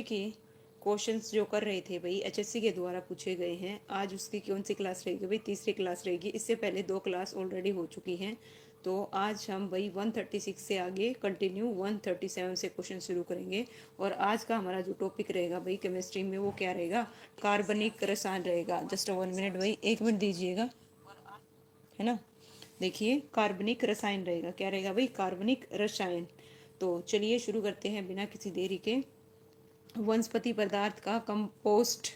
के क्वेश्चंस जो कर रहे थे भाई एचएससी के द्वारा पूछे गए हैं। आज उसकी कौन सी क्लास रहेगी भाई? तीसरी क्लास रहेगी। इससे पहले 2 क्लास ऑलरेडी हो चुकी हैं। तो आज हम भाई 136 से आगे कंटिन्यू 137 से क्वेश्चन शुरू करेंगे। और आज का हमारा जो टॉपिक रहेगा भाई केमिस्ट्री में वो क्या रहेगा? कार्बनिक रसायन रहेगा। जस्ट 1 मिनट भाई, 1 मिनट दीजिएगा, है ना। देखिए कार्बनिक रसायन रहेगा। क्या रहेगा भाई? कार्बनिक रसायन। तो चलिए शुरू करते हैं बिना किसी देरी के। वनस्पति पदार्थ का कंपोस्ट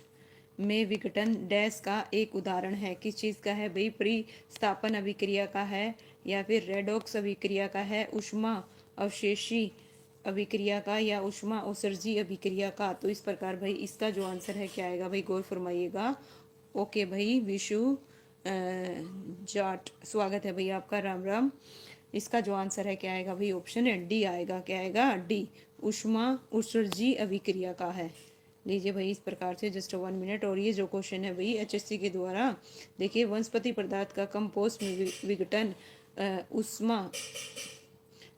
में विघटन डैश का एक उदाहरण है। किस चीज़ का है भाई? प्रतिस्थापन अभिक्रिया का है या फिर रेडॉक्स अभिक्रिया का है, ऊष्मा अवशेषी अभिक्रिया का या ऊष्मा उत्सर्जी अभिक्रिया का। तो इस प्रकार भाई इसका जो आंसर है क्या आएगा भाई? गौर फरमाइएगा। ओके भाई विशु जाट, स्वागत है भाई आपका, राम राम। इसका जो आंसर है क्या आएगा भाई? ऑप्शन है डी आएगा। क्या आएगा? डी, ऊष्मा उत्सर्जी अभिक्रिया का है। लीजिए भाई इस प्रकार से जस्ट 1 मिनट। और ये जो क्वेश्चन है भाई एचएससी के द्वारा, देखिए वनस्पति पदार्थ का कंपोस्ट में विघटन ऊष्मा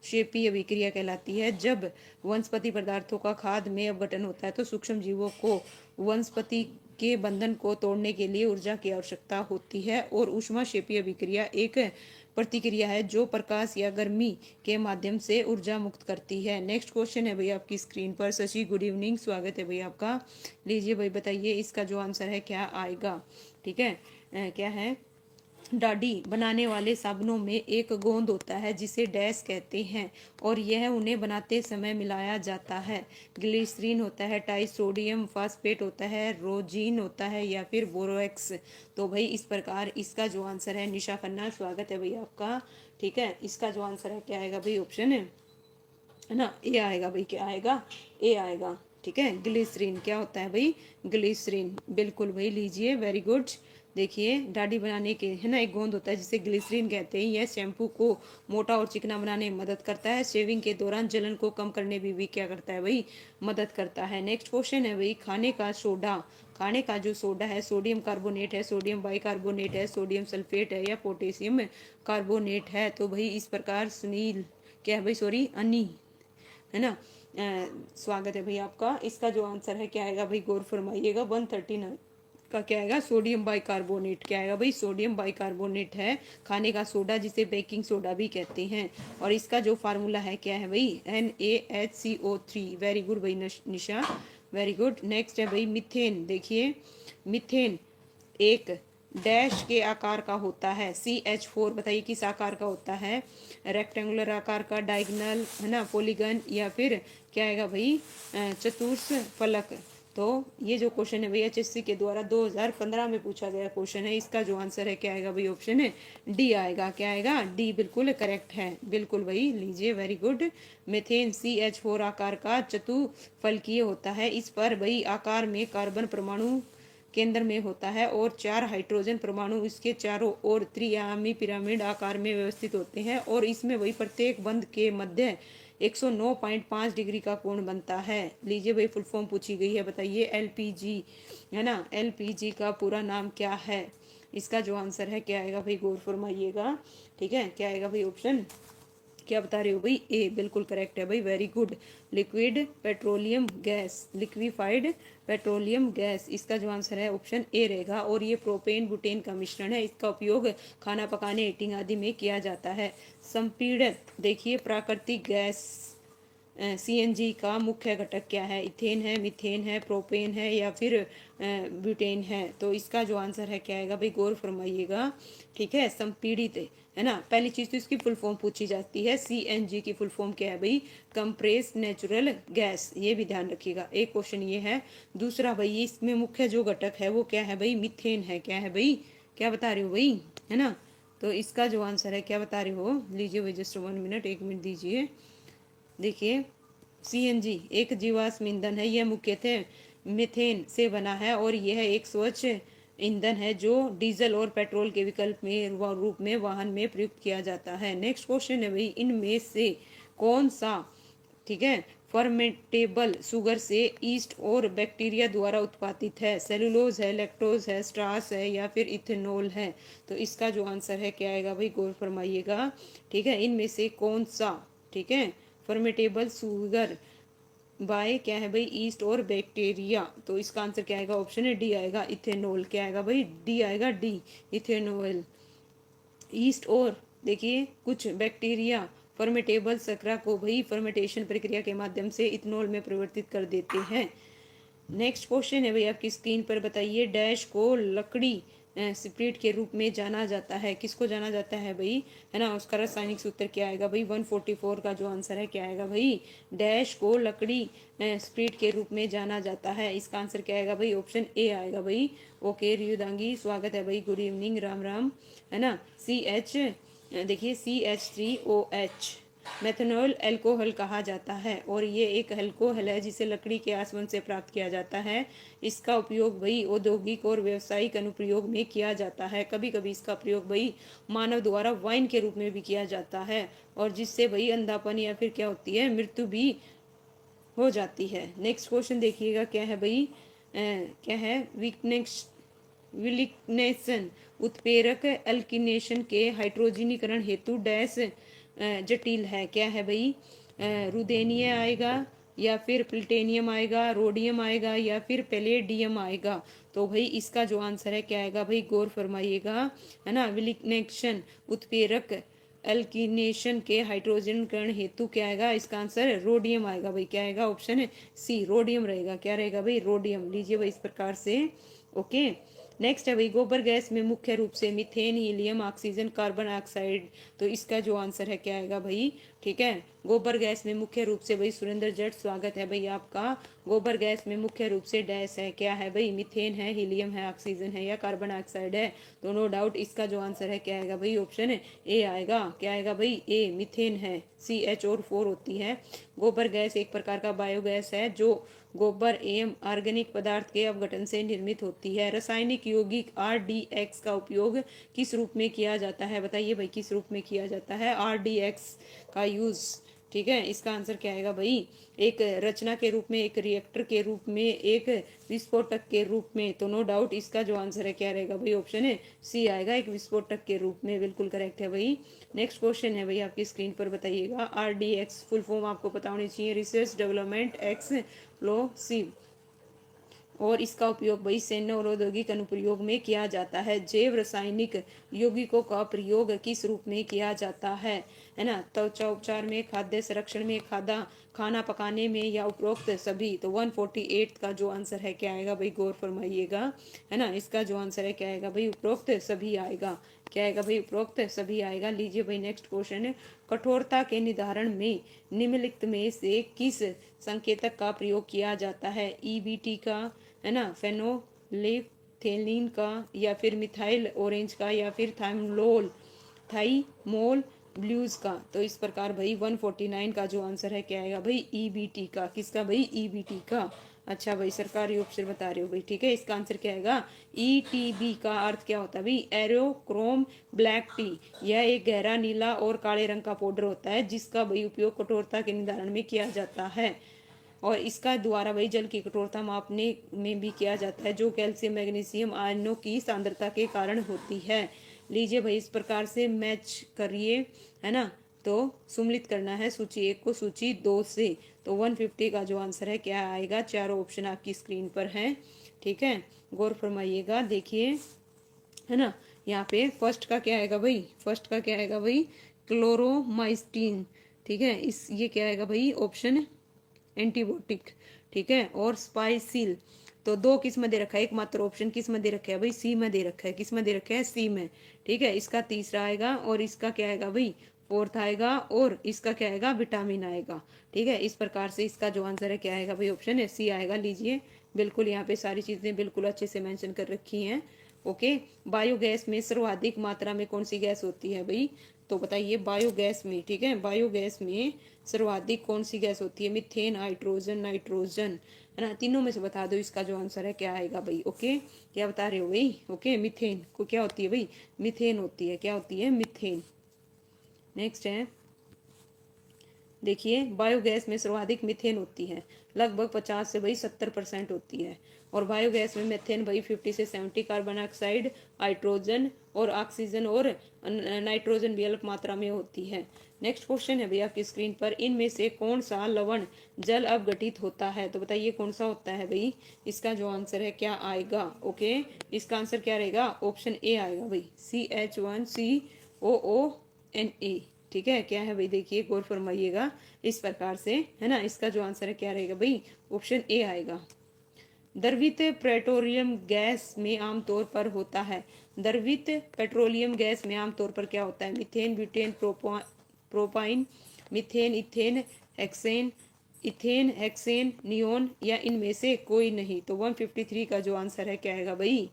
क्षेपीय अभिक्रिया कहलाती है। जब वनस्पति पदार्थों का खाद में अपघटन होता है तो सूक्ष्म जीवों को वनस्पति के बंधन को तोड़ने के लिए ऊर्जा की आवश्यकता होती है। और ऊष्मा क्षेपीय अभिक्रिया एक प्रतिक्रिया है जो प्रकाश या गर्मी के माध्यम से ऊर्जा मुक्त करती है। नेक्स्ट क्वेश्चन है भाई आपकी स्क्रीन पर। शशि गुड इवनिंग, स्वागत है भाई आपका। लीजिए भाई बताइए इसका जो आंसर है क्या आएगा? ठीक है, क्या है? डाडी बनाने वाले साबुनों में एक गोंद होता है जिसे डैश कहते हैं और यह उन्हें बनाते समय मिलाया जाता है। ग्लिसरीन होता है, टाई सोडियम फास्फेट होता है, रोजीन होता है या फिर बोरोक्स। तो भाई इस प्रकार इसका जो आंसर है, निशा खन्ना स्वागत है भाई आपका। ठीक है, इसका जो आंसर है क्या आएगा भाई? ऑप्शन है ना, ए आएगा भाई। क्या आएगा? ए आएगा। ठीक है, ग्लिसरीन क्या होता है भाई? ग्लिसरीन, बिल्कुल भाई। लीजिए वेरी गुड। देखिए दाढ़ी बनाने के, है ना, एक गोंद होता है जिसे ग्लिसरीन कहते हैं। यह शैम्पू को मोटा और चिकना बनाने में मदद करता है। शेविंग के दौरान जलन को कम करने में भी क्या करता है भाई? मदद करता है। नेक्स्ट क्वेश्चन है भाई, खाने का सोडा, खाने का जो सोडा है सोडियम कार्बोनेट है, सोडियम बाइकार्बोनेट है, सोडियम सल्फेट है या पोटेशियम कार्बोनेट है। तो भाई इस प्रकार सुनील, क्या है भाई? सॉरी अनी, है ना, स्वागत है भाई आपका। इसका जो आंसर है क्या आएगा भाई? गौर फरमाइएगा। 139 का क्या आएगा? Sodium bicarbonate. क्या आएगा भाई? सोडियम बाइकार्बोनेट है खाने का सोडा जिसे बेकिंग सोडा भी कहते हैं। और इसका जो फार्मूला है क्या है भाई? NaHCO3। वेरी गुड भाई निशा, वेरी गुड। नेक्स्ट है भाई मिथेन। देखिए मिथेन एक डैश के आकार का होता है। CH4 बताइए किस आकार का होता है? रेक्टेंगुलर आकार का, डायगोनल, है ना, पॉलीगन या फिर क्या आएगा भाई? चतुर्स फलक। तो ये जो क्वेश्चन है भाई एचएससी के द्वारा 2015 में पूछा गया क्वेश्चन है। इसका जो आंसर है क्या आएगा भाई? ऑप्शन है डी आएगा। क्या आएगा? डी, बिल्कुल करेक्ट है, बिल्कुल भाई। लीजिए वेरी गुड। मेथेन CH4 आकार का चतुफलकीय होता है। इस पर भाई आकार में कार्बन परमाणु केंद्र में होता है और 4 हाइड्रोजन परमाणु इसके चारों ओर त्रिआयामी पिरामिड आकार में व्यवस्थित होते हैं। और इसमें वही प्रत्येक बंध के मध्य 109.5 डिग्री का कोण बनता है। लीजिए भाई फुल फॉर्म पूछी गई है, बताइए। LPG, है ना, LPG का पूरा नाम क्या है? इसका जो आंसर है क्या आएगा भाई? गौर फरमाइएगा। ठीक है, क्या आएगा भाई? ऑप्शन क्या बता रहे हो भाई? ए, बिल्कुल करेक्ट है भाई, very good. Liquid petroleum gas, liquefied petroleum gas, इसका जो आंसर है ऑप्शन ए रहेगा। और ये प्रोपेन बुटेन का मिश्रण है। इसका उपयोग खाना पकाने, हीटिंग आदि में किया जाता है। संपीड़ित, देखिए प्राकृतिक गैस CNG का मुख्य घटक क्या है? इथेन है, मीथेन है, प्रोपेन है या फिर ब्यूटेन है। तो इसका जो आंसर है क्या आएगा भाई? गौर फरमाइएगा। ठीक है, संपीड़ित, है ना। पहली चीज तो इसकी फुल फॉर्म पूछी जाती है। CNG की फुल फॉर्म क्या है भाई? कंप्रेस नेचुरल गैस, ये भी ध्यान रखिएगा। एक क्वेश्चन ये है। दूसरा भाई इसमें मुख्य जो घटक है वो क्या है भाई? मीथेन है। क्या है भाई? क्या बता रहे हो भाई? है ना। तो इसका जो आंसर है क्या बता रहे हो? लीजिए भाई जस्ट 1 मिनट, 1 मिनट दीजिए। देखिए CNG एक जीवाश्म ईंधन है। यह मुख्यतः मीथेन से बना है और यह एक स्वच्छ ईंधन है जो डीजल और पेट्रोल के विकल्प में रूप में वाहन में प्रयुक्त किया जाता है। नेक्स्ट क्वेश्चन है भाई, इनमें से कौन सा, ठीक है, फर्मेंटेबल शुगर से ईस्ट और बैक्टीरिया द्वारा उत्पादित है? सेलुलोज है, लैक्टोज है, स्टार्च है या फिर इथेनॉल है? तो इसका जो आंसर है क्या आएगा भाई? गौर फरमाइएगा। ठीक है, इनमें से कौन सा, ठीक है, फर्मेंटेबल शुगर बाय क्या है भाई, ईस्ट और बैक्टीरिया। तो इसका आंसर क्या आएगा, ऑप्शन है डी आएगा, इथेनॉल। क्या आएगा भाई, डी आएगा, डी, इथेनॉल। ईस्ट और देखिए कुछ बैक्टीरिया फर्मेटेबल शर्करा को भाई फर्मेंटेशन प्रक्रिया के माध्यम से इथेनॉल में परिवर्तित कर देते हैं। नेक्स्ट क्वेश्चन है भाई आपकी स्क्रीन पर, बताइए डैश को लकड़ी स्प्रिट के रूप में जाना जाता है, किसको जाना जाता है भाई, है ना। उसका रासायनिक सूत्र क्या आएगा भाई, 144 का जो आंसर है क्या आएगा भाई, डैश को लकड़ी स्प्रिट के रूप में जाना जाता है। इसका आंसर क्या आएगा भाई, ऑप्शन ए आएगा भाई। ओके रियुदांगी स्वागत है भाई, गुड इवनिंग, राम राम, है ना। CH देखिए CH3OH मेथनॉल अल्कोहल कहा जाता है और ये एक अल्कोहल है जिसे लकड़ी के आसवन से प्राप्त किया जाता है। इसका उपयोग भाई औद्योगिक और व्यावसायिक अनुप्रयोग में किया जाता है। कभी कभी इसका प्रयोग भाई मानव द्वारा वाइन के रूप में भी किया जाता है और जिससे भाई अंधापन या फिर क्या होती है, मृत्यु भी हो जाती है। नेक्स्ट क्वेश्चन देखिएगा क्या है भाई, क्या है, विलिग्नेशन उत्प्रेरक एल्किनेशन के हाइड्रोजनीकरण हेतु डैश जटिल है। क्या है भाई, रुदेनिय आएगा या फिर प्लेटिनियम आएगा, रोडियम आएगा या फिर पैलेडियम आएगा। तो भाई इसका जो आंसर है क्या आएगा भाई, गौर फरमाइएगा, है ना। विलिग्नेशन उत्प्रेरक एल्किनेशन के हाइड्रोजनीकरण हेतु क्या आएगा, इसका आंसर रोडियम आएगा भाई। क्या आएगा, ऑप्शन है सी, रोडियम रहेगा। क्या रहेगा भाई, रोडियम। लीजिए भाई इस प्रकार से। ओके नेक्स्ट है भाई, गोबर गैस में मुख्य रूप से methane, helium, oxygen, carbon dioxide. तो इसका जो आंसर है क्या आएगा भाई, ठीक है। गोबर गैस में मुख्य रूप से भाई, सुरेंद्र जट स्वागत है भाई आपका। गोबर गैस में मुख्य रूप से डैश है, क्या है भाई, मीथेन है, हीलियम है, ऑक्सीजन है या कार्बन डाइऑक्साइड है। तो नो डाउट इसका जो आंसर है क्या आएगा भाई, ऑप्शन है ए आएगा। क्या आएगा भाई, ए, मीथेन है, CH4 होती है। गोबर गैस एक प्रकार का बायोगैस है जो गोबर एवं ऑर्गेनिक पदार्थ के अपघटन से निर्मित होती है। रासायनिक यौगिक RDX का उपयोग किस रूप में किया जाता है, बताइए भाई किस रूप में किया जाता है RDX का यूज, ठीक है। इसका आंसर क्या आएगा भाई, एक रचना के रूप में, एक रिएक्टर के रूप में, एक विस्फोटक के रूप में। तो नो डाउट इसका जो आंसर है क्या रहेगा भाई, ऑप्शन है सी आएगा, एक विस्फोटक के रूप में। बिल्कुल करेक्ट है भाई। नेक्स्ट क्वेश्चन है भाई आपकी स्क्रीन पर, बताइएगा RDX फुल फॉर्म आपको पता होनी चाहिए, रिसर्च डेवलपमेंट एक्सप्लोसिव, और इसका उपयोग भाई सैन्य और औद्योगिक अनुप्रयोग में किया जाता है। जैव रासायनिक यौगिकों का प्रयोग किस रूप में किया जाता है ना। त्वचा उपचार में, खाद्य संरक्षण में, खाना पकाने में या उपरोक्त सभी। तो 148 का जो आंसर है क्या आएगा भाई, गौर फरमाइएगा, है ना। इसका जो आंसर है क्या आएगा भाई, उपरोक्त सभी आएगा। क्या आएगा भाई, उपरोक्त सभी आएगा। लीजिए भाई नेक्स्ट क्वेश्चन है, कठोरता के निर्धारण में निम्नलिखित में से किस संकेतक का प्रयोग किया जाता है, EBT का, है ना, फेनोलिफथेलिन का या फिर मिथाइल ऑरेंज का या फिर थाइमोल ब्लूज का। तो इस प्रकार भाई 149 का जो आंसर है क्या आएगा भाई, EBT का। किसका भाई, EBT का। अच्छा भाई सरकारी रूप से बता रहे हो भाई, ठीक है। इसका आंसर क्या आएगा, ETB का अर्थ क्या होता है भाई, एरोक्रोम ब्लैक टी। यह एक गहरा नीला और काले रंग का पाउडर होता है जिसका भाई उपयोग कठोरता के निर्धारण में किया जाता है और इसका द्वारा भाई जल की कठोरता मापने में भी किया जाता है जो कैल्शियम मैग्नीशियम आयनों की सांद्रता के कारण होती है। लीजिए भाई इस प्रकार से मैच करिए, है ना। तो सम्मिलित करना है सूची 1 को सूची 2 से। तो 150 का जो आंसर है क्या आएगा, चारों ऑप्शन आपकी स्क्रीन पर हैं, ठीक है। गौर फरमाइएगा, देखिए, है ना। यहाँ पे फर्स्ट का क्या आएगा भाई, फर्स्ट का क्या आएगा भाई, क्लोरोमाइस्टीन, ठीक है। इस ये क्या आएगा भाई, ऑप्शन एंटीबायोटिक, ठीक है। और स्पाइसिल। तो दो किस में दे रखा है, एकमात्र ऑप्शन किस में दे रखा है भाई, सी में दे रखा है। किस में दे रखा है, सी में, ठीक है। इसका तीसरा आएगा और इसका क्या आएगा भाई, फोर्थ आएगा और इसका क्या आएगा, विटामिन आएगा, ठीक है। इस प्रकार से इसका जो आंसर है क्या आएगा भाई, ऑप्शन है सी आएगा। लीजिए बिल्कुल यहाँ पे सारी चीजें बिल्कुल अच्छे से मेंशन कर रखी हैं। ओके, बायोगैस में सर्वाधिक मात्रा में कौन सी गैस होती है भाई, तो बताइए बायोगैस में, ठीक है। बायोगैस में सर्वाधिक कौन सी गैस होती है, मीथेन, हाइड्रोजन, नाइट्रोजन, है ना। तीनों में से बता दो इसका जो आंसर है क्या आएगा भाई। ओके, क्या बता रहे हो भाई, ओके। मीथेन को क्या होती है भाई, मीथेन होती है, क्या होती है, मीथेन। नेक्स्ट है, देखिए बायोगैस में सर्वाधिक मीथेन होती है, लगभग 50 से भाई 70% होती है। और बायोगैस में मीथेन भाई 50 से 70, कार्बन डाइऑक्साइड, हाइड्रोजन और ऑक्सीजन और नाइट्रोजन भी अल्प मात्रा में होती है। नेक्स्ट क्वेश्चन है भैया आपकी स्क्रीन पर, इनमें से कौन सा लवण जल अवघटित होता है? तो बताइए कौन सा होता है भाई? इसका जो आंसर है क्या आएगा? ओके, इसका आंसर क्या रहेगा? ऑप्शन ए आएगा भाई, CH1COO ठीक है, क्या है भाई? देखिए गौर फरमाइएगा इस प्रकार से, है ना। इसका जो आंसर है क्या रहेगा भाई? ऑप्शन ए आएगा। द्रवित पेट्रोलियम गैस में आमतौर पर होता है, द्रवित पेट्रोलियम गैस में आमतौर पर क्या होता है? Methane, butane, propyne, methane, ethane, hexane, ethane, hexane, neon, या इनमें से कोई नहीं। तो 153 का जो आंसर है क्या आएगा भाई?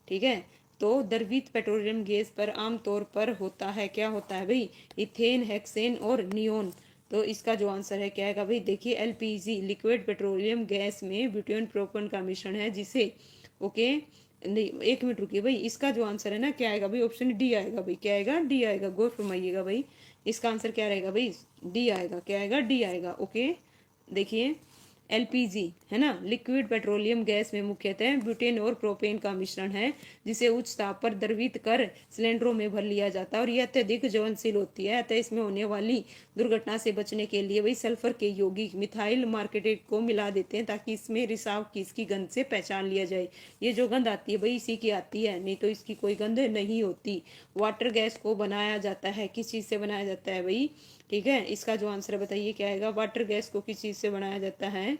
ठीक है, तो द्रवित पेट्रोलियम गैस पर आमतौर पर होता है, क्या होता है भाई? इथेन, हेक्सेन और नियोन। तो इसका जो आंसर है क्या आएगा भाई? देखिए एलपीजी लिक्विड पेट्रोलियम गैस में ब्यूटेन प्रोपन का मिश्रण है, जिसे ओके नहीं, एक मिनट रुकिए भाई, इसका जो आंसर है ना क्या आएगा भाई? ऑप्शन डी आएगा भाई। क्या आएगा? डी आएगा, गौर फरमाइएगा भाई। इसका आंसर क्या रहेगा भाई? डी आएगा। क्या आएगा? डी आएगा। ओके, देखिए एलपीजी है ना, लिक्विड पेट्रोलियम गैस में मुख्यतः ब्यूटेन और प्रोपेन का मिश्रण है, जिसे उच्च ताप पर द्रवित कर सिलेंडरों में भर लिया जाता है और यह अत्यधिक ज्वलनशील होती है। अतः इसमें होने वाली दुर्घटना से बचने के लिए वही सल्फर के यौगिक मिथाइल मार्केटेट को मिला देते हैं, ताकि इसमें रिसाव की इसकी गंध से पहचान लिया जाए। ये जो गंध आती है भाई इसी की आती है, नहीं तो इसकी कोई गंध नहीं होती। वाटर गैस को बनाया जाता है, किस चीज से बनाया जाता है भाई? ठीक है, इसका जो आंसर बताइए क्या आएगा? वाटर गैस को किस चीज से बनाया जाता है?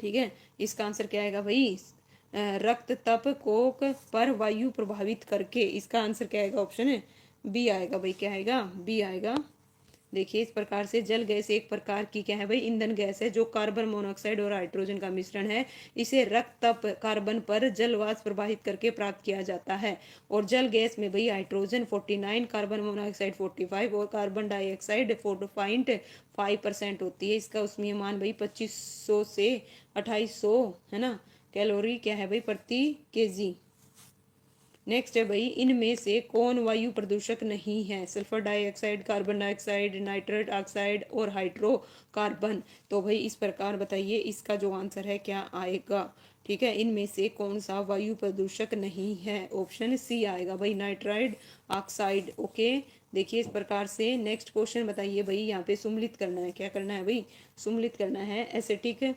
ठीक है, इसका आंसर क्या आएगा भाई? रक्त तप कोक पर वायु प्रभावित करके। इसका आंसर क्या आएगा? ऑप्शन है बी आएगा भाई। क्या आएगा? बी आएगा। देखिए इस प्रकार से जल गैस एक प्रकार की क्या है भाई? ईंधन गैस है, जो कार्बन मोनोऑक्साइड और हाइड्रोजन का मिश्रण है। इसे रक्त तप कार्बन पर जल वाष्प प्रवाहित करके प्राप्त किया जाता है। और जल गैस में भाई हाइड्रोजन 49, कार्बन मोनोऑक्साइड 45 और कार्बन डाइऑक्साइड 4.5% होती है। इसका उसमें भाई 2500 से 2800 है ना कैलोरी क्या है भाई? प्रति केजी। नेक्स्ट है भाई, इनमें से कौन वायु प्रदूषक नहीं है? Sulphur dioxide, carbon dioxide, nitrate oxide और हाइड्रोकार्बन। तो भाई इस प्रकार बताइए इसका जो आंसर है क्या आएगा? ठीक है, इनमें से कौन सा वायु प्रदूषक नहीं है? ऑप्शन सी आएगा भाई, नाइट्राइड ऑक्साइड। ओके, देखिए इस प्रकार से नेक्स्ट क्वेश्चन बताइए भाई। यहाँ पे सुम्मिलित करना है, क्या करना है भाई? सुम्मिलित करना है acetic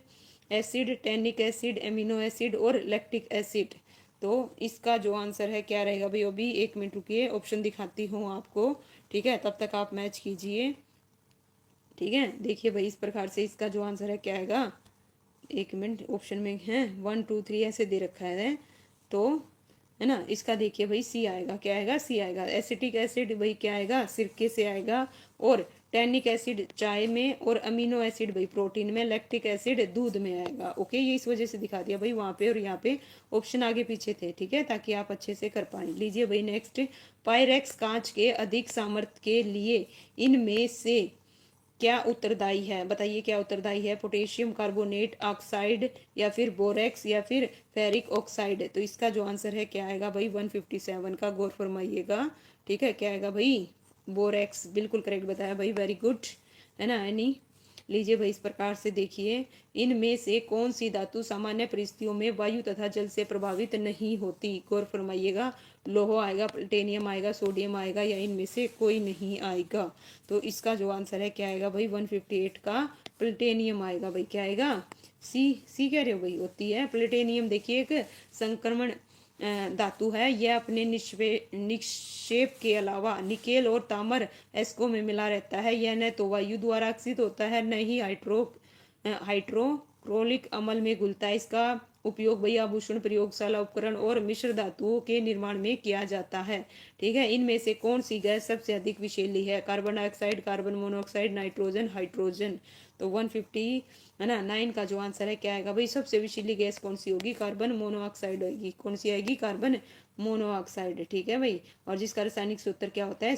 acid, tannic acid, amino acid और लैक्टिक एसिड। तो इसका जो आंसर है क्या रहेगा भाई? अभी एक मिनट रुकिए, ऑप्शन दिखाती हूँ आपको। ठीक है, तब तक आप मैच कीजिए। ठीक है, देखिए भाई इस प्रकार से इसका जो आंसर है क्या आएगा? एक मिनट, ऑप्शन में है 1 2 3 ऐसे दे रखा है, तो है ना। इसका देखिए भाई सी आएगा। क्या आएगा? सी आएगा। एसिटिक एसिड भाई क्या आएगा? सिरके से आएगा। और टैनिक एसिड चाय में, और अमीनो एसिड भाई प्रोटीन में, लैक्टिक एसिड दूध में आएगा। ओके, ये इस वजह से दिखा दिया भाई वहां पे और यहाँ पे ऑप्शन आगे पीछे थे। ठीक है, ताकि आप अच्छे से कर पाए। लीजिए भाई नेक्स्ट, पायरेक्स कांच के अधिक सामर्थ्य के लिए इनमें से क्या उत्तरदायी है? बताइए क्या उत्तरदायी है? पोटेशियम कार्बोनेट ऑक्साइड, या फिर बोरेक्स, या फिर फेरिक ऑक्साइड। तो इसका जो आंसर है क्या आएगा भाई? 157 का, गौर फरमाइएगा। ठीक है, क्या आएगा भाई? बोरेक्स, बिल्कुल करेक्ट बताया भाई, वेरी गुड, है ना। एनी, लीजिए भाई इस प्रकार से देखिए, इनमें से कौन सी धातु सामान्य परिस्थितियों में वायु तथा जल से प्रभावित नहीं होती? गौर फरमाइएगा। लोहा आएगा, प्लेटिनियम आएगा, सोडियम आएगा, या इनमें से कोई नहीं आएगा? तो इसका जो आंसर है क्या आएगा भाई? 158 का प्लेटिनियम आएगा भाई। क्या आएगा? सी, सी कह रहे हो भाई? होती है प्लेटिनियम। देखिए एक संक्रमण धातु है, यह अपने निक्षेप के अलावा निकेल और ताम्र एस्को में मिला रहता है। यह न तो वायु द्वारा अक्सित होता है, न ही हाइड्रोक्लोरिक अम्ल में घुलता है। इसका उपयोग भाई आभूषण, प्रयोगशाला उपकरण और मिश्र धातुओं के निर्माण में किया जाता है। ठीक है, इनमें से कौन सी गैस सबसे अधिक विषैली है? Carbon dioxide, carbon monoxide, nitrogen, hydrogen. तो 150 है ना 9 का जो आंसर है क्या आएगा भाई? सबसे विषैली गैस कौन सी होगी? कार्बन मोनोऑक्साइड होगी। कौन सी आएगी? Carbon monoxide. ठीक है भाई, और जिसका रासायनिक सूत्र क्या होता है?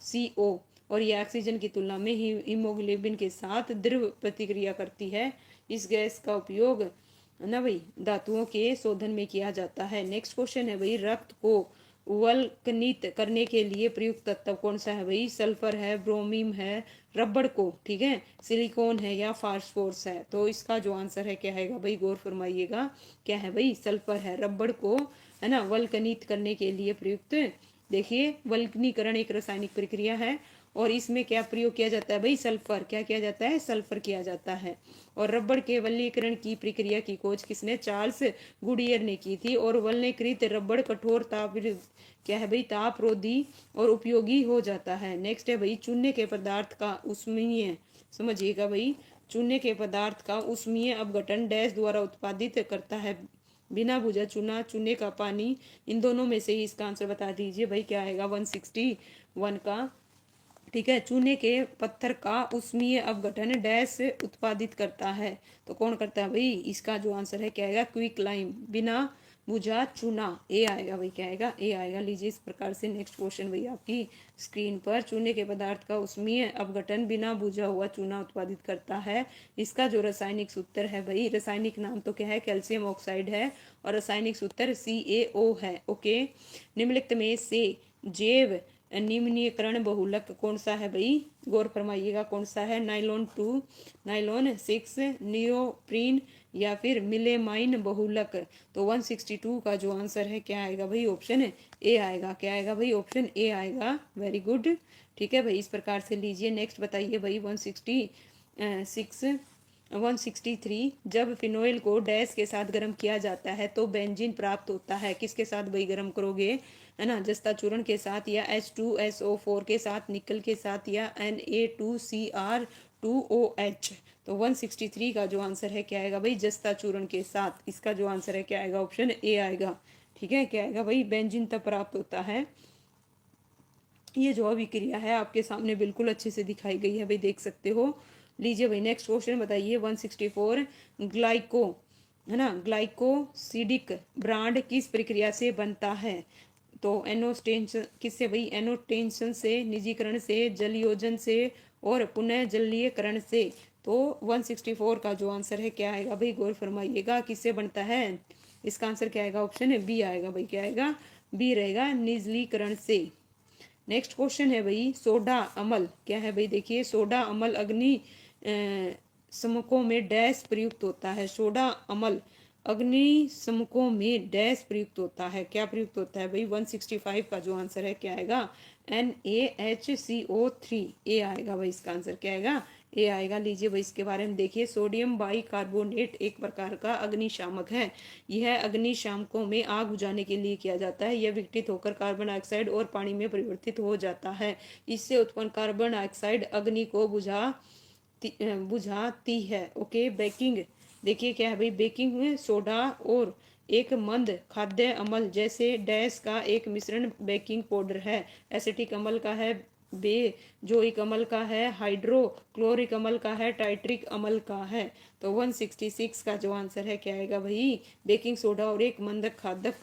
CO। और यह ऑक्सीजन की तुलना में हीमोग्लोबिन के साथ द्रव प्रतिक्रिया करती है। इस गैस का उपयोग ना भाई धातुओं के शोधन में किया जाता है। नेक्स्ट क्वेश्चन है भाई, रक्त को वल्कनित करने के लिए प्रयुक्त तत्व कौन सा है भाई? सल्फर है, ब्रोमीन है, रबड़ को, ठीक है, सिलिकॉन है या फास्फोरस है? तो इसका जो आंसर है क्या है भाई? गौर फरमाइएगा, क्या है भाई? सल्फर है। रबड़ को, है ना, वल्कनित करने के लिए प्रयुक्त। देखिए, वल्कनीकरण एक रासायनिक प्रक्रिया है और इसमें क्या प्रयोग किया जाता है भाई? सल्फर। क्या किया जाता है? सल्फर किया जाता है। और रबड़ के वल्लीकरण की प्रक्रिया की खोज किसने? चार्ल्स गुडियर ने की थी। और वल्लीकृत रबड़ कठोर ताप, क्या है भाई? तापरोधी और उपयोगी हो जाता है। नेक्स्ट है भाई, चूने के पदार्थ का उष्मीय, समझिएगा भाई, चूने के पदार्थ का उष्मीय अपघटन डैश द्वारा उत्पादित करता है? बिना बुझा चूना, चूने का पानी, इन दोनों में से ही इसका आंसर बता दीजिए भाई, क्या आएगा? 161 का, ठीक है। चूने के पत्थर का उष्मीय अपघटन डैश उत्पादित करता है? तो कौन करता है भाई? इसका जो आंसर है क्या आएगा? क्विक लाइम, बिना बुझा चूना, ए आएगा भाई, क्या आएगा? ए आएगा। लीजिए इस प्रकार से नेक्स्ट क्वेश्चन भाई आपकी स्क्रीन पर, चूने के पदार्थ का उष्मीय अपघटन बिना बुझा हुआ चूना उत्पादित करता है। इसका जो रासायनिक सूत्र है भाई, रासायनिक नाम तो क्या है? कैल्शियम ऑक्साइड है और रासायनिक सूत्र CaO है। ओके, निम्नलिखित में से जैव निम्नीकरण बहुलक कौन सा है भाई? गौर फरमाइएगा, कौन सा है? नाइलॉन 2, नाइलॉन 6, नियोप्रीन या फिर मिलेमाइन बहुलक? तो 162 का जो आंसर है क्या आएगा भाई? ऑप्शन ए आएगा। क्या आएगा भाई? ऑप्शन ए आएगा। वेरी गुड, ठीक है भाई। इस प्रकार से लीजिए, नेक्स्ट बताइए भाई 163, जब फिनोइल को डैश के साथ गर्म किया जाता है तो बेंजीन प्राप्त होता है? किसके साथ भाई गर्म करोगे, है ना? जस्ता चूर्ण के साथ या H2SO4 के साथ, निकल के साथ या Na2Cr2OH? तो 163 का जो आंसर है क्या आएगा भाई? जस्ता चूर्ण के साथ। इसका जो आंसर है क्या आएगा? ऑप्शन ए आएगा, ठीक है। क्या आएगा भाई? बेंजीन तब प्राप्त होता है। ये जो अभिक्रिया है आपके सामने बिल्कुल अच्छे से दिखाई गई है भाई, देख सकते हो। लीजिए भाई नेक्स्ट क्वेश्चन बताइए 164, ग्लाइको, है ना, ग्लाइकोसिडिक ब्रांड किस प्रक्रिया से बनता है? तो एनोटेंशन किससे भाई? एनोटेंशन से, निजीकरण से, जलयोजन से और पुनः जलीयकरण से? तो 164 का जो आंसर है क्या आएगा भाई? गौर फरमाइएगा, किससे बनता है? इसका आंसर क्या आएगा? ऑप्शन बी आएगा भाई, क्या आएगा? बी रहेगा, निजलीकरण से। नेक्स्ट क्वेश्चन है भाई, सोडा अम्ल क्या है भाई? देखिए, सोडा अम्ल अग्नि समकों में डैश प्रयुक्त होता है? सोडा अम्ल अग्नि समकों में डैश प्रयुक्त होता है? क्या प्रयुक्त होता है भाई? 165 का जो आंसर है क्या आएगा? NaHCO3, ए आएगा भाई। इसका आंसर क्या आएगा? ए आएगा। लीजिए भाई इसके बारे में देखिए, सोडियम बाइकार्बोनेट एक प्रकार का अग्निशामक है। यह अग्निशामकों में आग बुझाने के लिए किया जाता है। यह विघटित होकर कार्बन डाइऑक्साइड और पानी में परिवर्तित हो जाता है। इससे उत्पन्न कार्बन डाइऑक्साइड अग्नि को बुझाती है। ओके, बेकिंग, देखिए क्या है भाई? बेकिंग में सोडा और एक मंद खाद्य अम्ल जैसे डैश का एक मिश्रण बेकिंग पाउडर है। एसिटिक अम्ल का है, बेंजोइक अम्ल का है, हाइड्रोक्लोरिक अम्ल का है, टाइट्रिक अम्ल का है? तो 166 का जो आंसर है क्या आएगा भाई? बेकिंग सोडा और एक मंद खादक,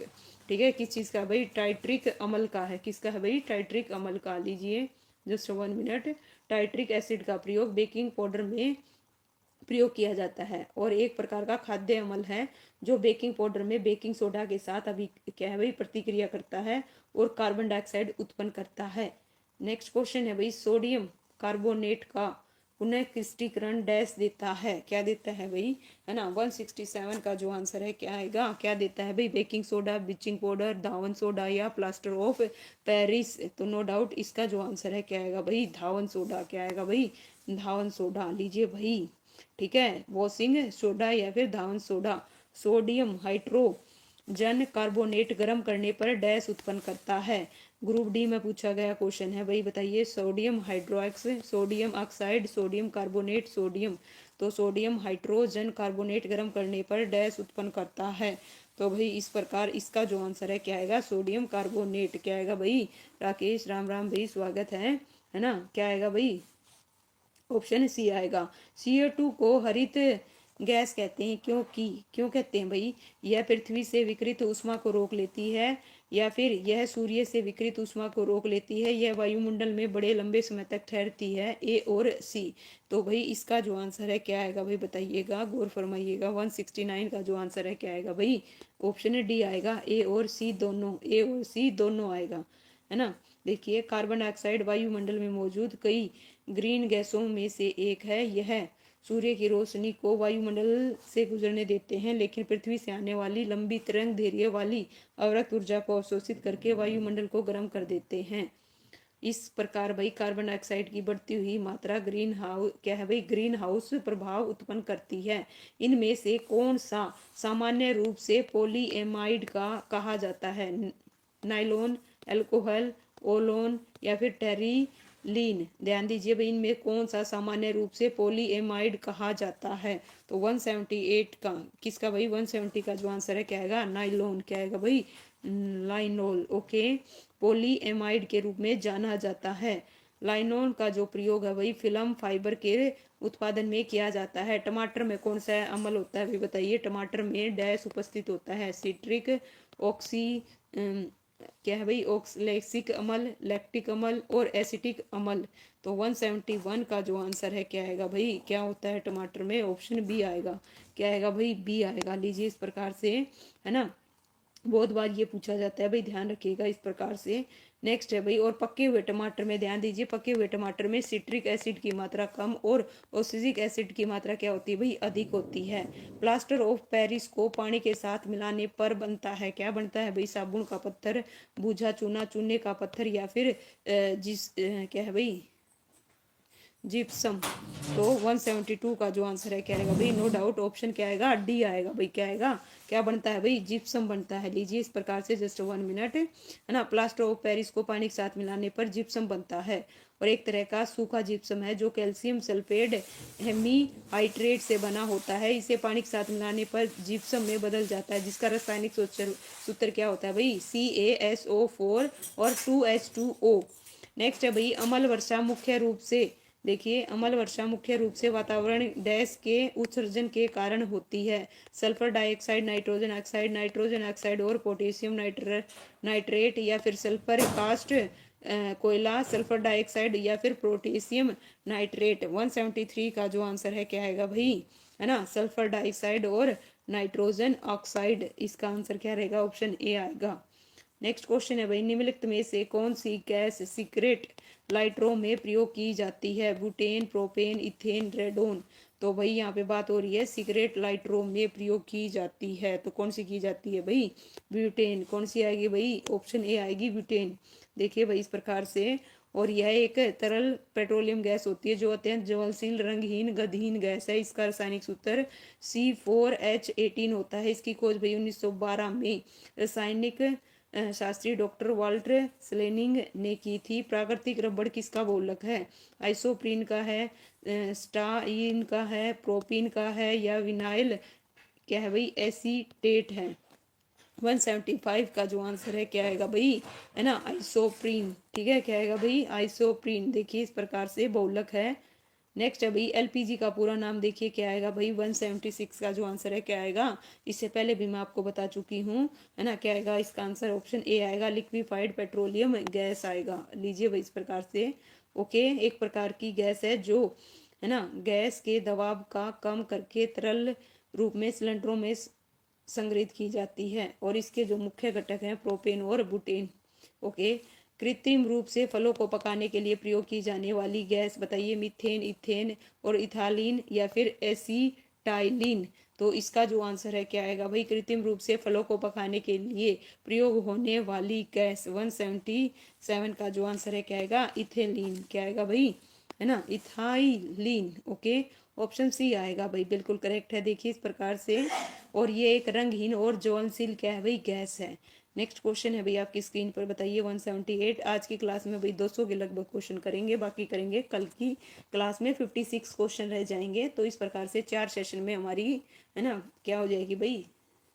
ठीक है। किस चीज़ का भाई? टाइट्रिक अम्ल का है। किसका है भाई? टाइट्रिक अम्ल का। लीजिए जस्ट 1 मिनट। टाइट्रिक एसिड का प्रयोग बेकिंग पाउडर में प्रयोग किया जाता है और एक प्रकार का खाद्य अम्ल है जो बेकिंग पाउडर में बेकिंग सोडा के साथ अभी क्या है भाई? प्रतिक्रिया करता है और कार्बन डाइऑक्साइड उत्पन्न करता है। नेक्स्ट क्वेश्चन है भाई, सोडियम कार्बोनेट का पुनः क्रिस्टीकरण डैश देता है? क्या देता है भाई? है ना, 167 का जो आंसर है क्या आएगा? क्या देता है भाई? बेकिंग सोडा, ब्लीचिंग पाउडर, धावन सोडा या प्लास्टर ऑफ पेरिस? तो नो डाउट इसका जो आंसर है क्या आएगा भाई? धावन सोडा। क्या आएगा भाई? धावन सोडा। लीजिए भाई, ठीक है, वॉशिंग सोडा या फिर धावन सोडा। सोडियम हाइड्रोजन कार्बोनेट गर्म करने पर डैश उत्पन्न करता है? ग्रुप डी में पूछा गया क्वेश्चन है भाई, बताइए। Sodium hydroxide, sodium oxide, sodium carbonate, sodium. तो सोडियम हाइड्रोजन कार्बोनेट गर्म करने पर डैश उत्पन्न करता है? तो भाई इस प्रकार इसका जो आंसर है क्या आएगा? Sodium carbonate. क्या आएगा भाई? राकेश राम राम भाई, स्वागत है ना? क्या आएगा भाई? ऑप्शन सी आएगा। CO2 को हरित गैस कहते हैं। क्यों कहते हैं भाई? यह पृथ्वी से विकिरित ऊष्मा को रोक लेती है, या फिर यह सूर्य से विकिरित ऊष्मा को रोक लेती है, यह वायुमंडल में बड़े लंबे समय तक ठहरती है। ए और सी। तो भाई इसका जो आंसर है क्या आएगा भाई बताइएगा, गौर फरमाइएगा। 169 का जो आंसर है क्या आएगा भाई? ऑप्शन डी आएगा, ए और सी दोनों, ए और सी दोनों आएगा, है ना। देखिए, कार्बन डाइऑक्साइड वायुमंडल में मौजूद कई ग्रीन गैसों में से एक है। यह सूर्य की रोशनी को वायुमंडल से गुजरने देते हैं, लेकिन पृथ्वी से आने वाली लंबी तरंग दैर्घ्य वाली अवरक्त ऊर्जा को अवशोषित करके वायुमंडल को गर्म कर देते हैं। इस प्रकार भाई कार्बन डाइऑक्साइड की बढ़ती हुई मात्रा ग्रीन हाउस क्या है भाई? ग्रीन हाउस प्रभाव उत्पन्न करती है। इनमें से कौन सा सामान्य रूप से पॉलीएमाइड का कहा जाता है? नाइलॉन, अल्कोहल, ओलोन या फिर टेरिलीन? ध्यान दीजिए भाई, इनमें कौन सा सामान्य रूप से पॉलीएमाइड कहा जाता है? तो 178 का किसका भाई? 170 का जो आंसर है क्या आएगा? नाइलॉन। क्या आएगा भाई? लाइनोल। ओके, पॉलीएमाइड के रूप में जाना जाता है। लाइनोल का जो प्रयोग है वही फिल्म फाइबर के उत्पादन में किया जाता है। टमाटर में कौन सा अम्ल होता है भी बताइए? टमाटर में डैश उपस्थित होता है, सिट्रिक, ऑक्सी क्या है भाई? ऑक्सलेसिक अम्ल, लैक्टिक अम्ल और एसिटिक अम्ल। तो 171 का जो आंसर है क्या आएगा भाई? क्या होता है टमाटर में? ऑप्शन बी आएगा। क्या आएगा भाई? बी आएगा। लीजिए इस प्रकार से, है ना, बहुत बार ये पूछा जाता है भाई, ध्यान रखिएगा इस प्रकार से। नेक्स्ट है भाई, और पके हुए टमाटर में ध्यान दीजिए, पके हुए टमाटर में सिट्रिक एसिड की मात्रा कम और ओसिजिक एसिड की मात्रा क्या होती है भाई? अधिक होती है। प्लास्टर ऑफ पेरिस को पानी के साथ मिलाने पर बनता है, क्या बनता है भाई? साबुन का पत्थर, बूझा चूना, चूने का पत्थर या फिर क्या है भाई? जिप्सम। तो 172 का जो आंसर है क्या आएगा भाई? नो डाउट ऑप्शन क्या आएगा? डी आएगा भाई। क्या आएगा? क्या बनता है भाई? जिप्सम बनता है। लीजिए इस प्रकार से, जस्ट 1 मिनट, है ना। प्लास्टर ऑफ पेरिस को पानी के साथ मिलाने पर जिप्सम बनता है, और एक तरह का सूखा जिप्सम है जो कैल्शियम सल्फेट हेमीहाइड्रेट से बना होता है। इसे पानी के साथ मिलाने पर जिप्सम में बदल जाता है, जिसका रासायनिक सूत्र क्या होता है भाई? CaSO4 और 2H2O। नेक्स्ट है भाई, अम्ल वर्षा मुख्य रूप से, देखिए, अम्ल वर्षा मुख्य रूप से वातावरण गैस के उत्सर्जन के कारण होती है। सल्फर डाइऑक्साइड, नाइट्रोजन ऑक्साइड और पोटेशियम नाइट्रेट या फिर सल्फर कास्ट कोयला, सल्फर डाइऑक्साइड या फिर पोटेशियम नाइट्रेट। 173 का जो आंसर है क्या आएगा भाई? है ना, सल्फर डाइऑक्साइड और नाइट्रोजन ऑक्साइड। इसका आंसर क्या रहेगा? ऑप्शन ए आएगा। नेक्स्ट क्वेश्चन है भाई, निम्नलिखित में से कौन सी गैस सिगरेट लाइटरों में प्रयोग की जाती है? Butane, propane, ethane, radon. तो भाई यहाँ पे बात हो रही है सिगरेट लाइटरों में प्रयोग की जाती है, तो कौन सी की जाती है भाई? ब्यूटेन। कौन सी आएगी भाई? ऑप्शन ए आएगी, ब्यूटेन। देखिए भाई इस प्रकार से, और यह एक तरल पेट्रोलियम गैस होती है जो अत्यंत ज्वलनशील, रंगहीन, गंधहीन गैस है। इसका रासायनिक सूत्र C4H18 होता है। इसकी खोज भाई 1912 में रासायनिक शास्त्री डॉक्टर वाल्टर स्लेनिंग ने की थी। प्राकृतिक रबड़ किसका बहुलक है? आइसोप्रीन का है, स्टाइन का है, प्रोपीन का है, या विनाइल क्या है भाई? एसीटेट है। 175 का जो आंसर है क्या आएगा भाई? है ना, आइसोप्रीन। ठीक है, क्या आएगा भाई? आइसोप्रीन। देखिए इस प्रकार से बहुलक है। नेक्स्ट है भाई, एलपीजी का पूरा नाम देखिए क्या आएगा भाई? 176 का जो आंसर है क्या आएगा? इससे पहले भी मैं आपको बता चुकी हूँ, है ना। क्या आएगा इसका आंसर? ऑप्शन ए आएगा, लिक्विफाइड पेट्रोलियम गैस आएगा। लीजिए भाई इस प्रकार से, ओके, एक प्रकार की गैस है जो, है ना, गैस के दबाव का कम करके तरल रूप में सिलेंडरों में संग्रहित की जाती है, और इसके जो मुख्य घटक हैं प्रोपेन और बुटेन। ओके, कृत्रिम रूप से फलों को पकाने के लिए प्रयोग की जाने वाली गैस बताइए? मीथेन, इथेन और इथालीन या फिर एसीटाइलिन। तो इसका जो आंसर है क्या आएगा भाई? कृत्रिम रूप से फलों को पकाने के लिए प्रयोग होने वाली गैस। 177 का जो आंसर है क्या आएगा? इथेलीन। क्या आएगा भाई? है ना, इथाइलिन। ओके, ऑप्शन सी आएगा भाई, बिल्कुल करेक्ट है। देखिए इस प्रकार से, और ये एक रंगहीन और ज्वलनशील क्या है भाई? गैस है। नेक्स्ट क्वेश्चन है भाई आपकी स्क्रीन पर, बताइए 178। आज की क्लास में भाई 200 के लगभग क्वेश्चन करेंगे, बाकी करेंगे कल की क्लास में 56 क्वेश्चन रह जाएंगे। तो इस प्रकार से 4 सेशन में हमारी, है ना, क्या हो जाएगी भाई?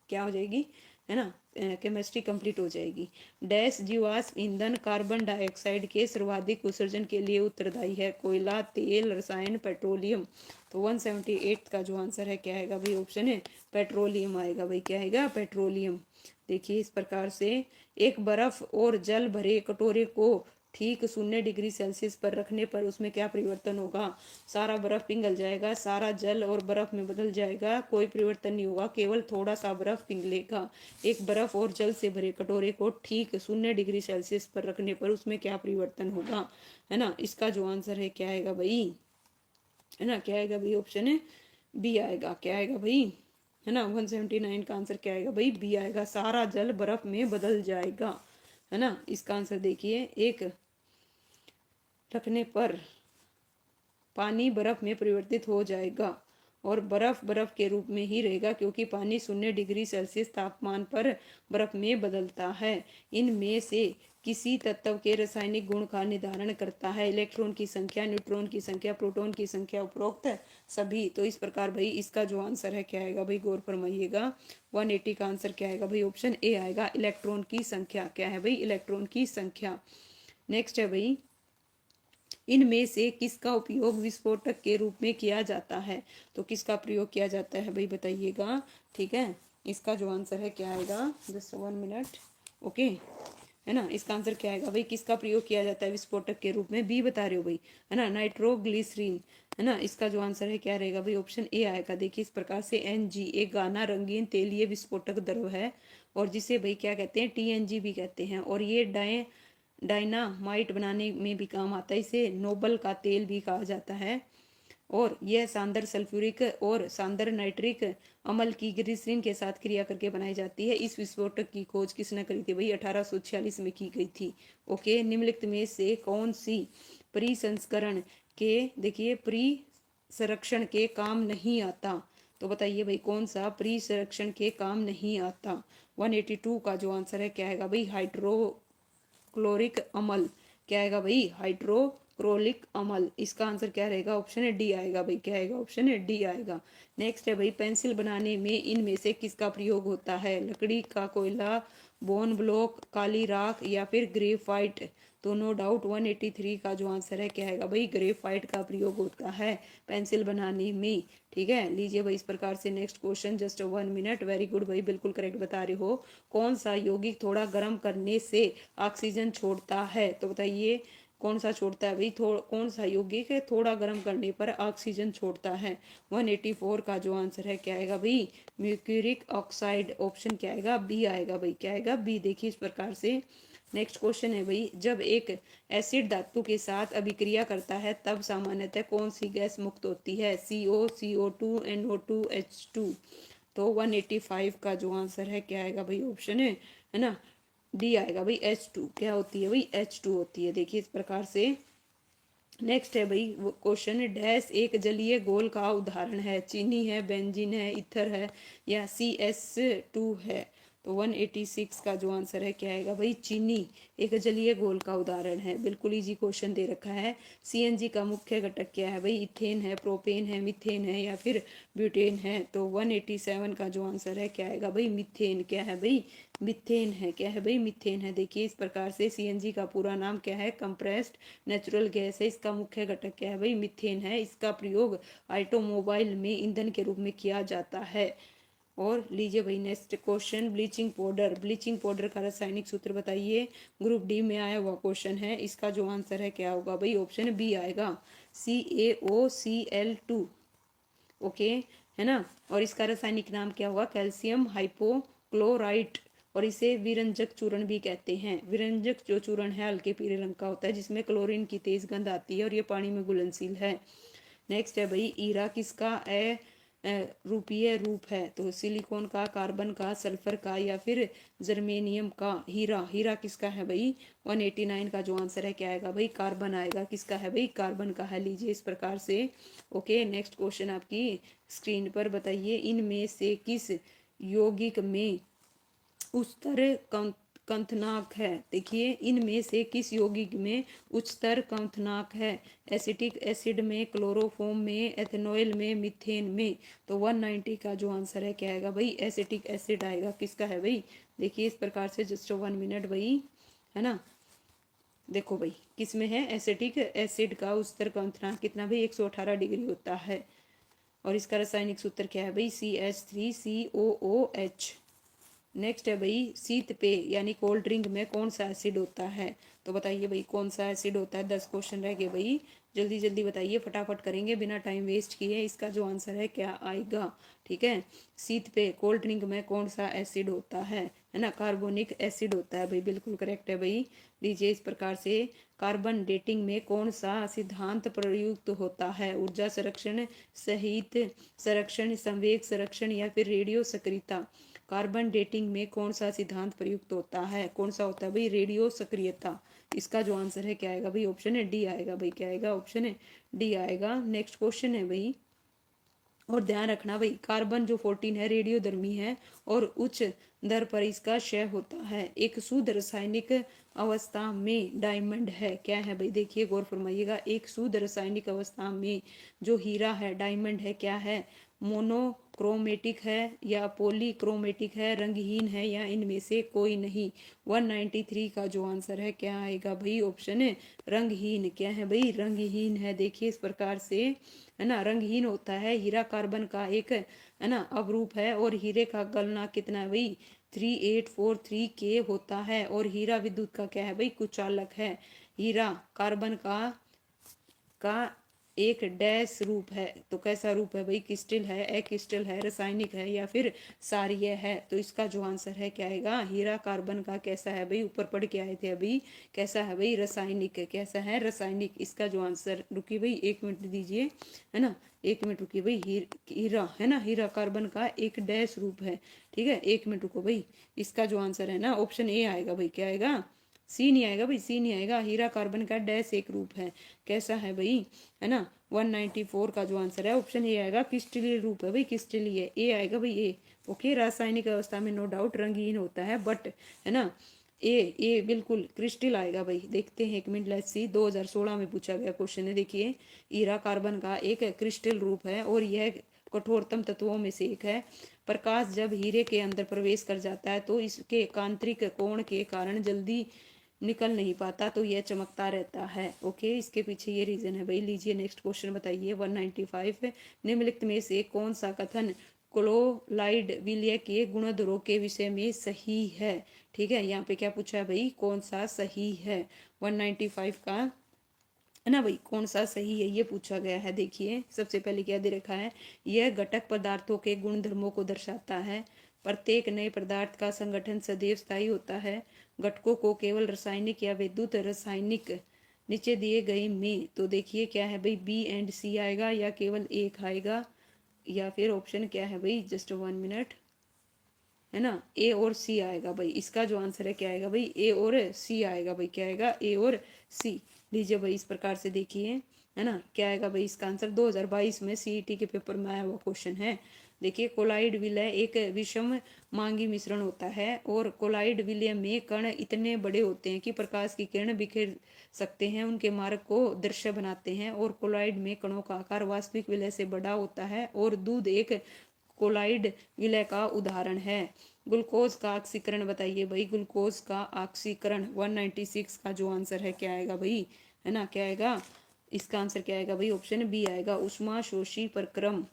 क्या हो जाएगी? है ना, केमिस्ट्री कंप्लीट हो जाएगी। डैश जीवाश्म ईंधन कार्बन डाइऑक्साइड के सर्वाधिक उत्सर्जन के लिए उत्तरदायी है? कोयला, तेल, रसायन, पेट्रोलियम। तो 178 का जो आंसर है क्या आएगा भाई? ऑप्शन है पेट्रोलियम आएगा भाई। क्या आएगा? पेट्रोलियम। देखिए इस प्रकार से एक बर्फ और जल भरे कटोरे को ठीक 0 डिग्री सेल्सियस पर रखने पर उसमें क्या परिवर्तन होगा? सारा बर्फ पिघल जाएगा, सारा जल और बर्फ में बदल जाएगा, कोई परिवर्तन नहीं होगा, केवल थोड़ा सा बर्फ पिघलेगा। एक बर्फ और जल से भरे कटोरे को ठीक 0 डिग्री सेल्सियस पर रखने पर उसमें क्या परिवर्तन होगा? है ना, इसका जो आंसर है क्या आएगा भाई? है ना, क्या आएगा भाई? ऑप्शन है बी आएगा। क्या आएगा भाई? है ना, 179 का आंसर क्या आएगा भाई? बी आएगा, सारा जल बर्फ में बदल जाएगा। है ना, इसका आंसर देखिए, एक रखने पर पानी बर्फ में परिवर्तित हो जाएगा और बर्फ बर्फ के रूप में ही रहेगा, क्योंकि पानी 0 डिग्री सेल्सियस तापमान पर बर्फ में बदलता है। इनमें से किसी तत्व के रासायनिक गुण का निर्धारण करता है? इलेक्ट्रॉन की संख्या, न्यूट्रॉन की संख्या, प्रोटॉन की संख्या, उपरोक्त सभी। तो इस प्रकार भाई इसका जो आंसर है क्या आएगा भाई? गौर फरमाइएगा। 180 का आंसर क्या आएगा भाई? ऑप्शन ए आएगा, इलेक्ट्रॉन की संख्या। क्या है भाई? इलेक्ट्रॉन की संख्या। नेक्स्ट है भाई, इनमें से किसका उपयोग विस्फोटक के रूप में किया जाता है? तो किसका प्रयोग किया जाता है भाई? बताइएगा। ठीक है, इसका जो आंसर है क्या आएगा? Just 1 minute. ओके, है ना, इसका आंसर क्या आएगा भाई? किसका प्रयोग किया जाता है विस्फोटक के रूप में? बी बता रहे हो भाई, है ना, नाइट्रोग्लिसरीन। है ना, इसका जो आंसर है क्या रहेगा भाई? ऑप्शन ए आएगा। देखिए इस प्रकार से एनजी एक गाना रंगीन तेलीय विस्फोटक द्रव है, और जिसे भाई क्या कहते हैं? टीएनजी भी कहते हैं, और ये डायनामाइट बनाने में भी काम आता है। इसे नोबल का तेल भी कहा जाता है, और यह सांद्र सल्फ्यूरिक और सांद्र नाइट्रिक अम्ल की ग्लिसरीन के साथ क्रिया करके बनाई जाती है। इस विस्फोटक की खोज किसने करी थी भाई? 1846 में की गई थी। ओके, निम्नलिखित में से कौन सी परिसंस्करण के, देखिए, संरक्षण के काम नहीं आता? तो बताइए भाई कौन सा संरक्षण के काम नहीं आता? 182 का जो आंसर है क्या आएगा भाई? हाइड्रोक्लोरिक अम्ल। क्या आएगा भाई? हाइड्रोक्लोरिक अम्ल। इसका आंसर क्या रहेगा? ऑप्शन है डी आएगा भाई। क्या आएगा? ऑप्शन है डी आएगा। नेक्स्ट है भाई, पेंसिल बनाने में इनमें से किसका प्रयोग होता है? लकड़ी का कोयला, बोन ब्लॉक, काली राख, या फिर ग्रेफाइट। तो नो डाउट 183 का जो आंसर है क्या आएगा भाई? ग्रेफाइट का प्रयोग होता है पेंसिल बनाने में। ठीक है, लीजिए भाई इस प्रकार से next question, just 1 minute. Very good भाई, बिल्कुल करेक्ट बता रहे हो। कौन सा यौगिक थोड़ा गर्म करने से ऑक्सीजन छोड़ता है? तो बताइए कौन सा छोड़ता है भाई? कौन सा यौगिक है थोड़ा गर्म करने पर ऑक्सीजन छोड़ता है? 184 का जो आंसर है क्या आएगा भाई? म्यूक्यूरिक ऑक्साइड। ऑप्शन क्या आएगा? बी आएगा भाई। क्या आएगा? बी। देखिए इस प्रकार से नेक्स्ट क्वेश्चन है भाई, जब एक एसिड धातु के साथ अभिक्रिया करता है तब सामान्यतः कौन सी गैस मुक्त होती है? CO, CO2, NO2, H2। तो 185 का जो आंसर है क्या आएगा भाई? ऑप्शन है ना, डी आएगा भाई, H2। क्या होती है भाई? H2 होती है। देखिए इस प्रकार से नेक्स्ट है भाई क्वेश्चन, डैश एक जलीय घोल का उदाहरण है? चीनी है, बेंजीन है, ईथर है, या CS2 है? तो 186 का जो आंसर है क्या आएगा भाई? चीनी एक जलीय घोल का उदाहरण है। बिल्कुल इजी क्वेश्चन दे रखा है। CNG का मुख्य घटक क्या है भाई? इथेन है, प्रोपेन है, मीथेन है, या फिर ब्यूटेन है? तो 187 का जो आंसर है क्या आएगा भाई? मीथेन। क्या है भाई? मीथेन है। क्या है भाई? मीथेन है। देखिए इस प्रकार से CNG का पूरा नाम क्या है? कंप्रेस्ड नेचुरल गैस है। इसका मुख्य घटक क्या है भाई? मीथेन है। इसका प्रयोग ऑटोमोबाइल में ईंधन के रूप में किया जाता है। और लीजिए भाई next question, bleaching powder. Bleaching powder का रासायनिक सूत्र बताइए। ग्रुप डी में आया हुआ क्वेश्चन है। इसका जो आंसर है क्या होगा भाई? ऑप्शन बी आएगा, CaOCl2। ओके, है ना, और इसका रासायनिक नाम क्या होगा? Calcium hypochlorite. और इसे विरंजक चूर्ण भी कहते हैं। विरंजक जो चूर्ण है हल्के पीले रंग का होता है, जिसमें क्लोरीन की तेज गंध आती है, और ये पानी में घुलनशील है। नेक्स्ट है भाई, ईरा किसका रूपीय रूप है? तो सिलिकॉन का, कार्बन का, सल्फर का, या फिर जर्मेनियम का? हीरा। हीरा किसका है भाई? 189 का जो आंसर है क्या आएगा भाई? कार्बन आएगा। किसका है भाई? कार्बन का है। लीजिए इस प्रकार से। ओके, नेक्स्ट क्वेश्चन आपकी स्क्रीन पर बताइए, इनमें से किस यौगिक में उस्तर कंथनाक है। देखिए इनमें से किस यौगिक में उच्चतर कंथनाक है? एसिटिक एसिड में, क्लोरोफॉर्म में, एथेनॉल में, मीथेन में। तो 190 का जो आंसर है क्या आएगा भाई? एसिटिक एसिड आएगा। किसका है भाई? देखिए इस प्रकार से जस्ट 1 मिनट भाई, है ना। देखो भाई किस में है? एसिटिक एसिड का उच्चतर कंथनाक कितना भाई? 118 डिग्री होता है। और इसका रासायनिक सूत्र क्या है भाई? CH3COOH। नेक्स्ट है भाई शीत पेय यानी कोल्ड ड्रिंक में कौन सा एसिड होता है? तो बताइए भाई कौन सा एसिड होता है? 10 क्वेश्चन रह गए भाई, जल्दी जल्दी बताइए, फटाफट करेंगे बिना टाइम वेस्ट किए। इसका जो आंसर है क्या आएगा? ठीक है, शीत पेय कोल्ड ड्रिंक में कौन सा एसिड होता है ना? कार्बोनिक एसिड होता है भाई, बिल्कुल करेक्ट है भाई। लीजिए इस प्रकार से कार्बन डेटिंग में कौन सा सिद्धांत प्रयुक्त होता है? ऊर्जा संरक्षण, सहित संरक्षण, संवेग संरक्षण या फिर रेडियो सक्रियता। कार्बन डेटिंग में कौन सा सिद्धांत प्रयुक्त होता है? कौन सा होता है भाई? रेडियो सक्रियता। इसका जो आंसर है क्या आएगा भाई? ऑप्शन है डी आएगा भाई। क्या आएगा? ऑप्शन है डी आएगा। नेक्स्ट क्वेश्चन है भाई, और ध्यान रखना भाई कार्बन जो 14 है रेडियोधर्मी है और उच्च दर पर इसका क्षय होता है। एक शुद्ध रासायनिक अवस्था में डायमंड है। क्या है भाई? देखिए गौर फरमाइएगा, एक शुद्ध रासायनिक अवस्था में जो हीरा है, डायमंड है, क्या है? मोनोक्रोमेटिक है या पॉलीक्रोमेटिक है, रंगहीन है या इनमें से कोई नहीं। 193 का जो आंसर है क्या आएगा भाई? ऑप्शन है रंगहीन। क्या है भाई? रंगहीन है। देखिए इस प्रकार से, है ना, रंगहीन होता है। हीरा कार्बन का एक, है ना, अवरूप है और हीरे का गलनांक कितना है भाई? 3843 K होता है। और हीरा विद्युत का क्या है भाई? कुचालक है। हीरा कार्बन का एक डैश रूप है। तो कैसा रूप है भाई? क्रिस्टल है, क्रिस्टल है, रासायनिक है या फिर क्षारीय है? तो इसका जो आंसर है क्या आएगा? हीरा कार्बन का कैसा है भाई? ऊपर पढ़ के आए थे अभी, कैसा है भाई? रासायनिक। कैसा है? रासायनिक। इसका जो आंसर, रुकिए भाई 1 मिनट दीजिए, है ना, 1 मिनट रुकिए भाई। हीरा है ना, हीरा कार्बन का एक डैश रूप है। ठीक है, 1 मिनट रुको भाई। इसका जो आंसर है ना ऑप्शन ए आएगा भाई। क्या आएगा? सी नहीं आएगा भाई, सी नहीं आएगा। हीरा कार्बन का डैश एक रूप है। कैसा है भाई? है ना, 194 का जो आंसर है ऑप्शन ए आएगा। क्रिस्टलीय रूप है भाई, क्रिस्टलीय। ए आएगा भाई, ए। ओके, रासायनिक अवस्था में नो डाउट रंगीन होता है, बट, है ना, ए बिल्कुल क्रिस्टल आएगा भाई। देखते हैं 1 मिनट, लेट्स सी। 2016 में पूछा गया क्वेश्चन है। देखिए हीरा कार्बन का एक क्रिस्टल रूप है और यह कठोरतम तत्वों में से एक है। प्रकाश जब हीरे के अंदर प्रवेश कर जाता है तो इसके कांतरिक कोण के कारण जल्दी निकल नहीं पाता, तो यह चमकता रहता है। ओके, इसके पीछे ये रीजन है भाई। लीजिए नेक्स्ट क्वेश्चन बताइए। 195, निम्नलिखित में से कौन सा कथन क्लोराइड विलय के गुणधरों के विषय में सही है? ठीक है, यहाँ पे क्या पूछा है भाई? कौन सा सही है? 195 का, है ना भाई, कौन सा सही है ये पूछा गया है। देखिए सबसे पहले क्या दे रखा है? यह घटक पदार्थों के गुण धर्मों को दर्शाता है। प्रत्येक नए पदार्थ का संगठन सदैव स्थायी होता है। घटकों को केवल रासायनिक या विद्युत रासायनिक नीचे दिए गए में, तो देखिए क्या है भाई? बी एंड सी आएगा या केवल एक आएगा, या फिर ऑप्शन क्या है भाई? जस्ट 1 मिनट, है ना, ए और सी आएगा भाई। इसका जो आंसर है क्या आएगा भाई? ए और सी आएगा भाई। क्या आएगा? ए और सी। लीजिए भाई इस प्रकार से देखिए, है ना, क्या आएगा भाई इसका आंसर? 2022 में सीईटी के पेपर में आया हुआ क्वेश्चन है। देखिए कोलाइड विलय एक विषम मांगी मिश्रण होता है और कोलाइड विलय में कण इतने बड़े होते हैं कि प्रकाश की किरण बिखेर सकते हैं, उनके मार्ग को दृश्य बनाते हैं। और कोलाइड में कणों का आकार वास्तविक विलय से बड़ा होता है और दूध एक कोलाइड विलय का उदाहरण है। ग्लूकोज का ऑक्सीकरण बताइए भाई। ग्लूकोज का ऑक्सीकरण 196 का जो आंसर है क्या आएगा भाई? है ना, क्या आएगा? इसका आंसर क्या आएगा भाई? ऑप्शन बी आएगा, ऊष्माशोषी प्रक्रम।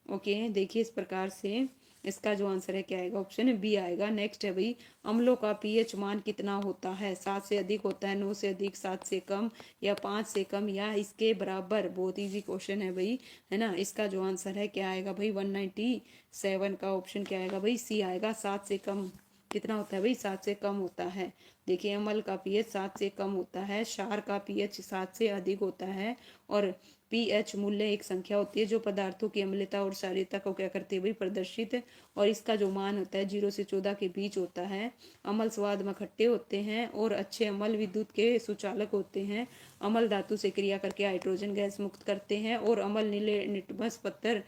ओके, देखिए इस प्रकार से इसका जो आंसर है क्या आएगा? ऑप्शन बी आएगा। नेक्स्ट है भाई, अम्लों का पीएच मान कितना होता है? 7 से अधिक होता है, 9 से अधिक, 7 से कम या 5 से कम या इसके बराबर? बहुत इजी क्वेश्चन है भाई, है ना। इसका जो आंसर है क्या आएगा भाई? 197 का ऑप्शन क्या आएगा भाई? सी आएगा। 7 से कम कितना होता है भाई? 7 से कम होता है। देखिए अम्ल का पीएच 7 से कम होता है, क्षार का पीएच 7 से अधिक होता है। और पीएच मूल्य एक संख्या होती है जो पदार्थों की अम्लता और क्षारीयता को क्या करती है भाई? प्रदर्शित। और इसका जो मान होता है 0 से 14 के बीच होता है। अम्ल स्वाद में खट्टे होते हैं और अच्छे अम्ल विद्युत के सुचालक होते हैं। अम्ल धातु से क्रिया करके हाइड्रोजन गैस मुक्त करते हैं और अम्ल नीले लिटमस पत्थर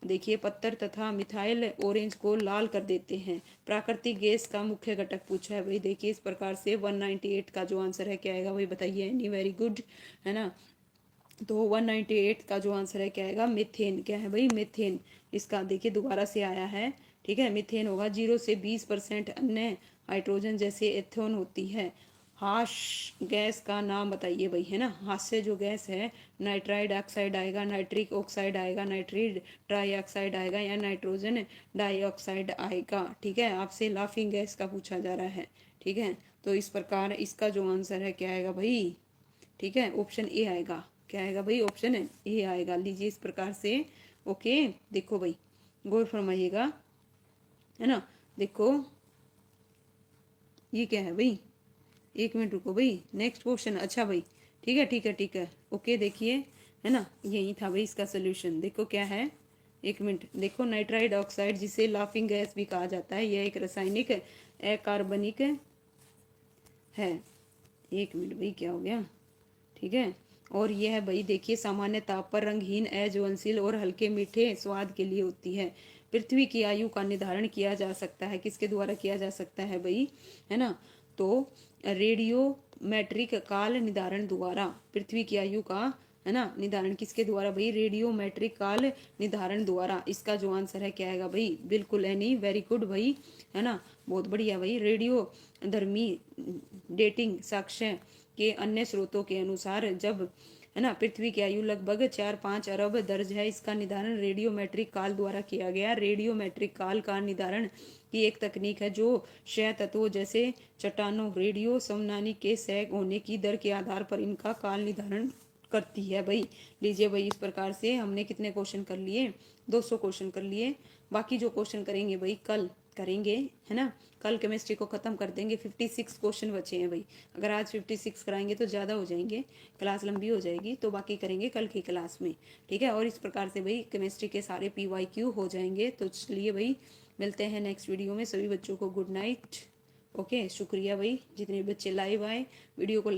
देखिए पत्थर तथा मिथाइल ऑरेंज को लाल कर देते हैं। प्राकृतिक गैस का मुख्य घटक पूछा है भाई। देखिए इस प्रकार से 198 का जो आंसर है क्या आएगा भाई, बताइए। एनी वेरी गुड, है ना। तो 198 का जो आंसर है क्या आएगा, मीथेन। क्या है भाई, मीथेन। इसका देखिए दोबारा से आया है, ठीक है। मीथेन होगा। 0 से 20% अन्य हाइड्रोजन जैसे एथेनॉल होती है। हाश गैस का नाम बताइए भाई, है ना। हाश से जो गैस है, नाइट्राइड ऑक्साइड आएगा, नाइट्रिक ऑक्साइड आएगा, नाइट्रिड ट्राईऑक्साइड आएगा, या नाइट्रोजन डाइऑक्साइड आएगा, ठीक है। आपसे लाफिंग गैस का पूछा जा रहा है, ठीक है। तो इस प्रकार इसका जो आंसर है क्या आएगा भाई, ठीक है, ऑप्शन ए आएगा। क्या आएगा भाई, ऑप्शन ए आएगा। लीजिए इस प्रकार से, ओके। देखो भाई, गौर फरमाइएगा, है ना। देखो ये क्या है भाई, एक मिनट रुको भाई, नेक्स्ट क्वेश्चन। अच्छा भाई, ठीक है ठीक है ठीक है, ओके। देखिए, है ना, यही था भाई इसका सोल्यूशन। देखो क्या है, एक मिनट। देखो नाइट्राइड ऑक्साइड, जिसे लाफिंग गैस भी कहा जाता है, यह एक रासायनिक अकार्बनिक है। एक मिनट भाई, क्या हो गया, ठीक है। और यह भाई देखिए सामान्य ताप पर रंगहीन, अज्वलनशील और हल्के मीठे स्वाद के लिए होती है। पृथ्वी की आयु का निर्धारण किया जा सकता है, किसके द्वारा किया जा सकता है भाई, है ना। तो रेडियोमेट्रिक काल निर्धारण द्वारा पृथ्वी की आयु का, है ना, निर्धारण किसके द्वारा भाई, रेडियोमेट्रिक काल निर्धारण द्वारा। इसका जो आंसर है क्या आएगा भाई, बिल्कुल एनी वेरी गुड भाई, है ना, बहुत बढ़िया भाई। रेडियो धर्मी डेटिंग साक्ष्य के अन्य स्रोतों के अनुसार, जब, है ना, पृथ्वी की आयु लगभग 4-5 अरब दर्ज है, इसका निर्धारण रेडियोमेट्रिक काल द्वारा किया गया। रेडियोमेट्रिक काल का निर्धारण की एक तकनीक है जो क्षय तत्वों जैसे चट्टानों, रेडियो समनानी के क्षय होने की दर के आधार पर इनका काल निर्धारण करती है भाई। लीजिए भाई, इस प्रकार से हमने कितने क्वेश्चन कर लिए, 200 क्वेश्चन कर लिए। बाकी जो क्वेश्चन करेंगे भाई कल करेंगे, है ना। कल केमिस्ट्री को खत्म कर देंगे। 56 क्वेश्चन बचे हैं भाई। अगर आज 56 कराएंगे तो ज़्यादा हो जाएंगे, क्लास लंबी हो जाएगी, तो बाकी करेंगे कल की क्लास में, ठीक है। और इस प्रकार से भाई केमिस्ट्री के सारे PYQ हो जाएंगे। तो चलिए भाई, मिलते हैं नेक्स्ट वीडियो में। सभी बच्चों को गुड नाइट, ओके। शुक्रिया भाई जितने बच्चे लाइव आए, वीडियो को